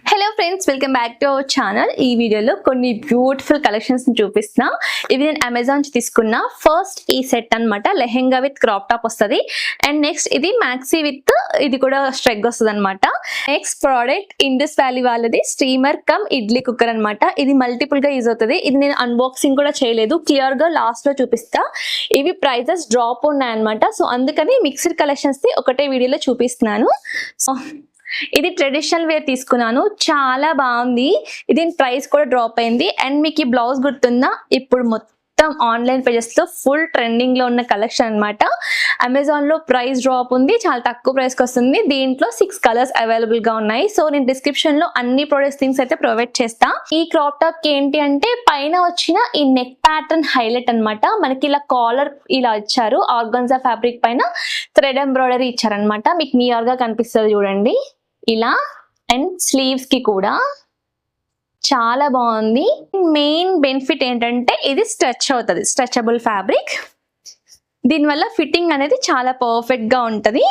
Hello friends, welcome back to our channel. ఈ వీడియోలో కొన్ని బ్యూటిఫుల్ కలెక్షన్స్ చూపిస్తున్నా. ఇవి నేను అమెజాన్ నుంచి తీసుకున్న ఫస్ట్ ఈ సెట్ అన్నమాట. లెహెంగా విత్ క్రాప్ టాప్ వస్తుంది. అండ్ నెక్స్ట్ ఇది మ్యాక్సీ విత్ ఇది కూడా స్ట్రెగ్ వస్తుంది అనమాట. నెక్స్ట్ ప్రోడక్ట్ ఇండస్ వ్యాలీ వాళ్ళది స్టీమర్ కమ్ ఇడ్లీ కుక్కర్ అనమాట. ఇది మల్టిపుల్ గా యూజ్ అవుతుంది. ఇది నేను అన్బాక్సింగ్ కూడా చేయలేదు, క్లియర్ గా లాస్ట్ లో చూపిస్తా. ఇవి ప్రైజెస్ డ్రాప్ ఉన్నాయి అనమాట. సో అందుకని మిక్స్డ్ కలెక్షన్స్ ది ఒకటే వీడియోలో చూపిస్తున్నాను. సో ఇది ట్రెడిషనల్ వేర్ తీసుకున్నాను, చాలా బాగుంది. ఇది ప్రైస్ కూడా డ్రాప్ అయింది. అండ్ మీకు ఈ బ్లౌజ్ గుర్తుందా, ఇప్పుడు మొత్తం ఆన్లైన్ పేజెస్ లో ఫుల్ ట్రెండింగ్ లో ఉన్న కలెక్షన్ అనమాట. అమెజాన్ లో ప్రైస్ డ్రాప్ ఉంది, చాలా తక్కువ ప్రైస్ కి వస్తుంది. దీంట్లో 6 కలర్స్ అవైలబుల్ గా ఉన్నాయి. సో నేను డిస్క్రిప్షన్ లో అన్ని ప్రొడక్ట్స్ థింగ్స్ అయితే ప్రొవైడ్ చేస్తా. ఈ క్రాప్ టాప్ కి ఏంటి అంటే పైన వచ్చిన ఈ నెక్ ప్యాటర్న్ హైలైట్ అనమాట. మనకి ఇలా కాలర్ ఇలా ఇచ్చారు, ఆర్గాన్జా ఫ్యాబ్రిక్ పైన థ్రెడ్ ఎంబ్రాయిడరీ ఇచ్చారనమాట. మీకు నియర్ గా కనిపిస్తుంది చూడండి ఇలా. అండ్ స్లీవ్స్ కి కూడా చాలా బాగుంది. మెయిన్ బెనిఫిట్ ఏంటంటే ఇది స్ట్రెచ్ అవుతుంది, స్ట్రెచబుల్ ఫ్యాబ్రిక్. దీనివల్ల ఫిట్టింగ్ అనేది చాలా పర్ఫెక్ట్ గా ఉంటది.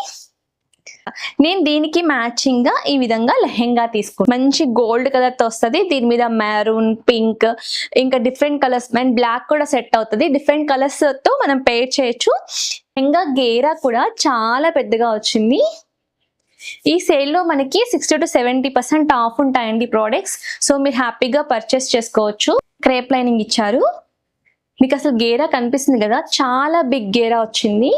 నేను దీనికి మ్యాచింగ్ గా ఈ విధంగా లెహెంగా తీసుకున్నాను. మంచి గోల్డ్ కలర్ తో వస్తుంది. దీని మీద మెరూన్, పింక్, ఇంకా డిఫరెంట్ కలర్స్ అండ్ బ్లాక్ కూడా సెట్ అవుతుంది. డిఫరెంట్ కలర్స్ తో మనం పేర్ చేయొచ్చు. లెహంగా గేరా కూడా చాలా పెద్దగా వచ్చింది. ఈ సేల్ లో మనకి 60 to 70% ఆఫ్ ఉంటాయండి ప్రోడక్ట్స్. సో మీరు హ్యాపీగా పర్చేస్ చేసుకోవచ్చు. క్రేప్ లైనింగ్ ఇచ్చారు. మీకు అసలు గేరా కనిపిస్తుంది కదా, చాలా బిగ్ గేరా వచ్చింది.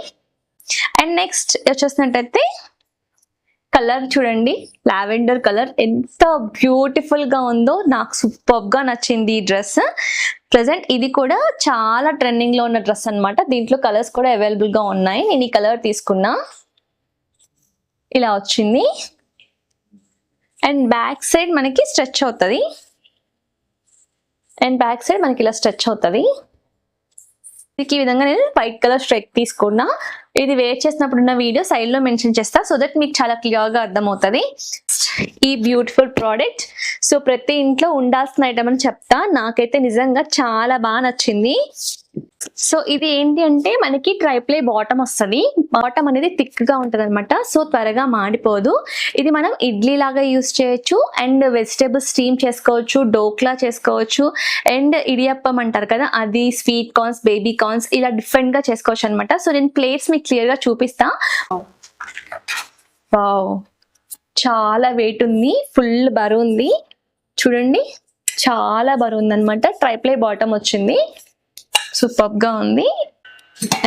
అండ్ నెక్స్ట్ వచ్చేసినట్టయితే కలర్ చూడండి, లావెండర్ కలర్ ఎంత బ్యూటిఫుల్ గా ఉందో. నాకు సూపర్ గా నచ్చింది ఈ డ్రెస్. ప్రెసెంట్ ఇది కూడా చాలా ట్రెండింగ్ లో ఉన్న డ్రెస్ అనమాట. దీంట్లో కలర్స్ కూడా అవైలబుల్ గా ఉన్నాయి. నేను ఈ కలర్ తీసుకున్నా. ఇలా వచ్చింది. అండ్ బ్యాక్ సైడ్ మనకి స్ట్రెచ్ అవుతుంది. అండ్ బ్యాక్ సైడ్ మనకి ఇలా స్ట్రెచ్ అవుతుంది. ఈ విధంగా నేను వైట్ కలర్ స్ట్రెక్ తీసుకున్నా. ఇది వేర్ చేసినప్పుడు ఉన్న వీడియో సైడ్ లో మెన్షన్ చేస్తా, సో దట్ మీకు చాలా క్లియర్ గా అర్థమవుతుంది. ఈ బ్యూటిఫుల్ ప్రోడక్ట్ సో ప్రతి ఇంట్లో ఉండాల్సిన ఐటమ్ అని చెప్తా. నాకైతే నిజంగా చాలా బాగా నచ్చింది. సో ఇది ఏంటి అంటే మనకి ట్రైప్లే బాటమ్ వస్తుంది. బాటమ్ అనేది థిక్ గా ఉంటది అనమాట. సో త్వరగా మాడిపోదు. ఇది మనం ఇడ్లీ లాగా యూస్ చేయొచ్చు. అండ్ వెజిటేబుల్స్ స్టీమ్ చేసుకోవచ్చు, డోక్లా చేసుకోవచ్చు. అండ్ ఇడియప్పం అంటారు కదా, అది స్వీట్ కార్న్స్, బేబీ కార్న్స్ ఇలా డిఫరెంట్ గా చేసుకోవచ్చు అనమాట. సో నేను ప్లేట్స్ మీకు క్లియర్ గా చూపిస్తా. వావ్, చాలా వెయిట్ ఉంది, ఫుల్ బరువు ఉంది. చూడండి, చాలా బరువు ఉంది అనమాట. ట్రైప్లే బాటమ్ వచ్చింది, సూపర్ గా ఉంది.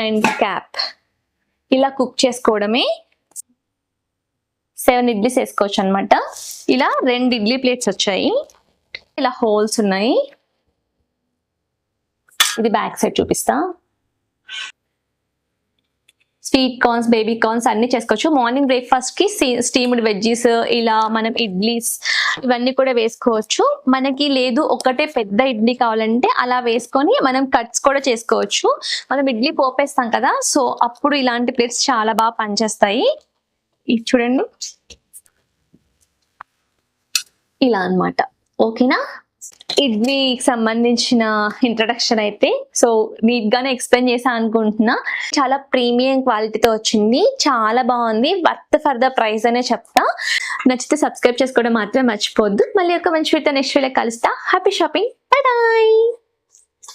అండ్ క్యాప్ ఇలా కుక్ చేసుకోవడమే. 7 ఇడ్లీస్ వేసుకోవచ్చు అనమాట. ఇలా 2 ఇడ్లీ ప్లేట్స్ వచ్చాయి. ఇలా హోల్స్ ఉన్నాయి. ఇది బ్యాక్ సైడ్ చూపిస్తా. స్వీట్ కార్న్స్, బేబీ కార్న్స్ అన్ని చేసుకోవచ్చు. మార్నింగ్ బ్రేక్ఫాస్ట్ కి స్టీమ్డ్ వెజ్జీస్, ఇలా మనం ఇడ్లీస్ ఇవన్నీ కూడా వేసుకోవచ్చు. మనకి లేదు ఒకటే పెద్ద ఇడ్లీ కావాలంటే అలా వేసుకొని మనం కట్స్ కూడా చేసుకోవచ్చు. మనం ఇడ్లీ పోపేస్తాం కదా, సో అప్పుడు ఇలాంటి ప్లేట్స్ చాలా బాగా పనిచేస్తాయి. ఇది చూడండి, ఇలా అన్నమాట. ఓకేనా, ఇడ్లీకి సంబంధించిన ఇంట్రడక్షన్ అయితే సో నీట్ గానే ఎక్స్ప్లెయిన్ చేసా అనుకుంటున్నా. చాలా ప్రీమియం క్వాలిటీతో వచ్చింది, చాలా బాగుంది. వర్త్ ఫర్ ద ప్రైస్ అనే చెప్తా. నచ్చితే సబ్స్క్రైబ్ చేసుకోవడం మాత్రమే మర్చిపోద్దు. మళ్ళీ ఒక మంచి వీడియో నెక్స్ట్ వీడియో కలుస్తా. Happy shopping, by by.